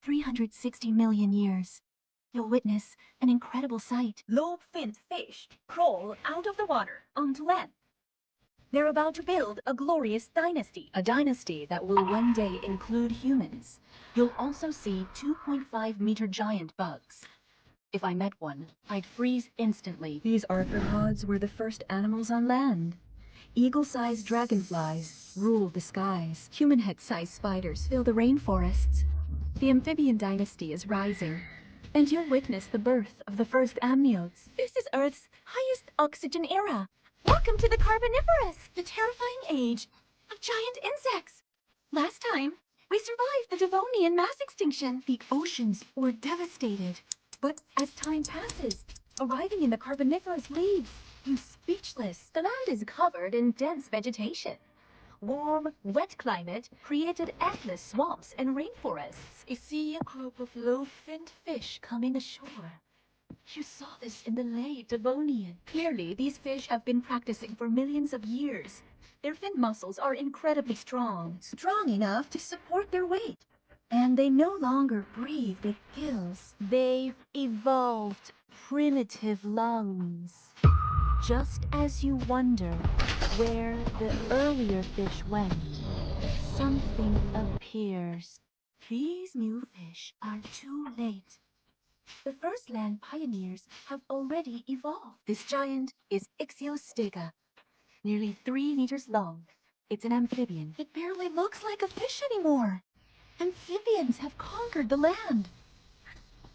360 million years. You'll witness an incredible sight. Lobe-finned fish crawl out of the water onto land. They're about to build a glorious dynasty. A dynasty that will one day include humans. You'll also see 2.5-meter giant bugs. If I met one, I'd freeze instantly. These arthropods were the first animals on land. Eagle-sized dragonflies rule the skies. Human head-sized spiders fill the rainforests. The amphibian dynasty is rising, and you'll witness the birth of the first amniotes. This is Earth's highest oxygen era. Welcome to the Carboniferous, the terrifying age of giant insects. Last time, we survived the Devonian mass extinction. The oceans were devastated. But as time passes, arriving in the Carboniferous leaves you speechless. The land is covered in dense vegetation. Warm, wet climate created endless swamps and rainforests. You see a group of lobe-finned fish coming ashore. You saw this in the late Devonian. Clearly, these fish have been practicing for millions of years. Their fin muscles are incredibly strong enough to support their weight. And they no longer breathe with gills. They've evolved primitive lungs. Just as you wonder where the earlier fish went, something appears. These new fish are too late. The first land pioneers have already evolved. This giant is Ichthyostega, nearly 3 meters long. It's an amphibian. It barely looks like a fish anymore. Amphibians have conquered the land.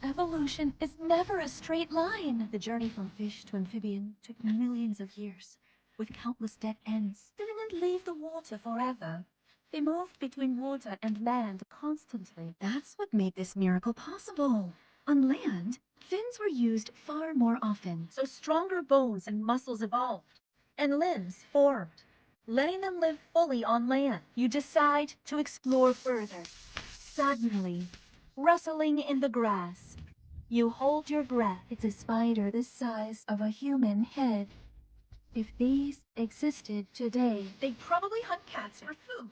Evolution is never a straight line. The journey from fish to amphibian took millions of years, with countless dead ends. They didn't leave the water forever. They moved between water and land constantly. That's what made this miracle possible. On land, fins were used far more often. So stronger bones and muscles evolved, and limbs formed, letting them live fully on land. You decide to explore further. Suddenly, rustling in the grass, you hold your breath. It's a spider the size of a human head. If these existed today, they'd probably hunt cats for food.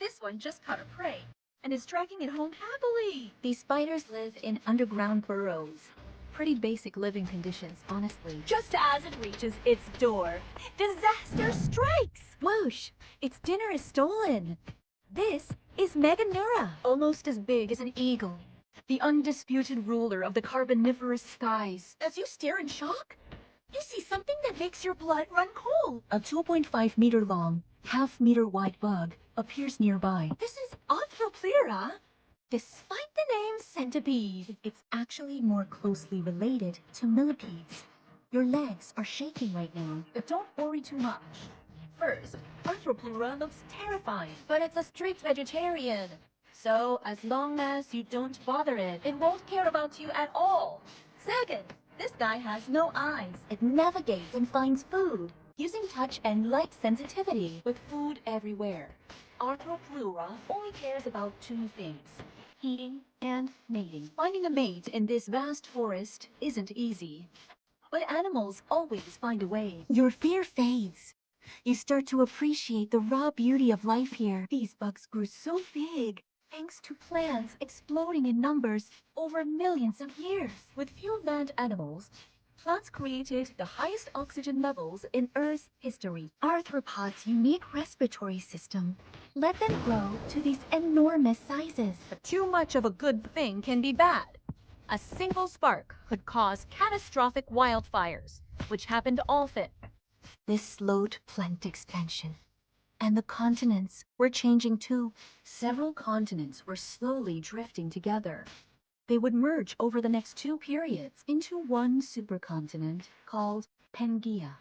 This one just caught a prey and is dragging it home happily. These spiders live in underground burrows. Pretty basic living conditions, honestly. Just as it reaches its door, disaster strikes! Whoosh! Its dinner is stolen. This is Meganeura, almost as big as an eagle, the undisputed ruler of the Carboniferous skies. As you stare in shock, you see something that makes your blood run cold. A 2.5-meter long, half-meter wide bug appears nearby. This is Arthropleura. Despite the name centipede, it's actually more closely related to millipedes. Your legs are shaking right now, but don't worry too much. First, Arthropleura looks terrifying, but it's a strict vegetarian. So, as long as you don't bother it, it won't care about you at all. Second, this guy has no eyes. It navigates and finds food, using touch and light sensitivity. With food everywhere, Arthropleura only cares about 2 things: eating and mating. Finding a mate in this vast forest isn't easy, but animals always find a way. Your fear fades. You start to appreciate the raw beauty of life here. These bugs grew so big, thanks to plants exploding in numbers over millions of years. With few land animals, plants created the highest oxygen levels in Earth's history. Arthropods' unique respiratory system let them grow to these enormous sizes. But too much of a good thing can be bad. A single spark could cause catastrophic wildfires, which happened often. This slowed plant expansion. And the continents were changing too. Several continents were slowly drifting together. They would merge over the next 2 periods into one supercontinent called Pangaea.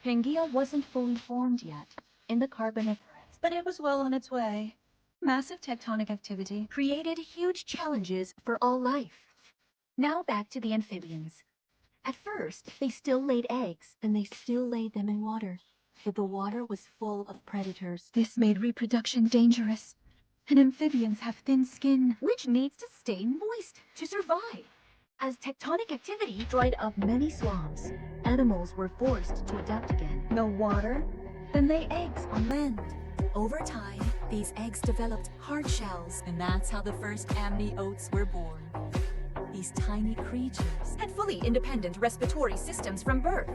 Pangaea wasn't fully formed yet in the Carboniferous, but it was well on its way. Massive tectonic activity created huge challenges for all life. Now back to the amphibians. At first, they still laid eggs, and they still laid them in water. But the water was full of predators. This made reproduction dangerous. And amphibians have thin skin, which needs to stay moist to survive. As tectonic activity dried up many swamps, animals were forced to adapt again. No water? Then lay eggs on land. Over time, These eggs developed hard shells, and that's how the first amniotes were born. These tiny creatures had fully independent respiratory systems from birth.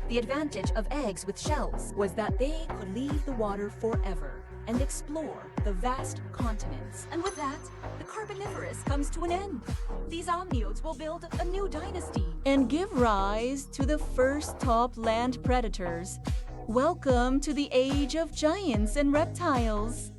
The advantage of eggs with shells was that they could leave the water forever and explore the vast continents. And with that, the Carboniferous comes to an end. These amniotes will build a new dynasty and give rise to the first top land predators. Welcome to the age of giants and reptiles.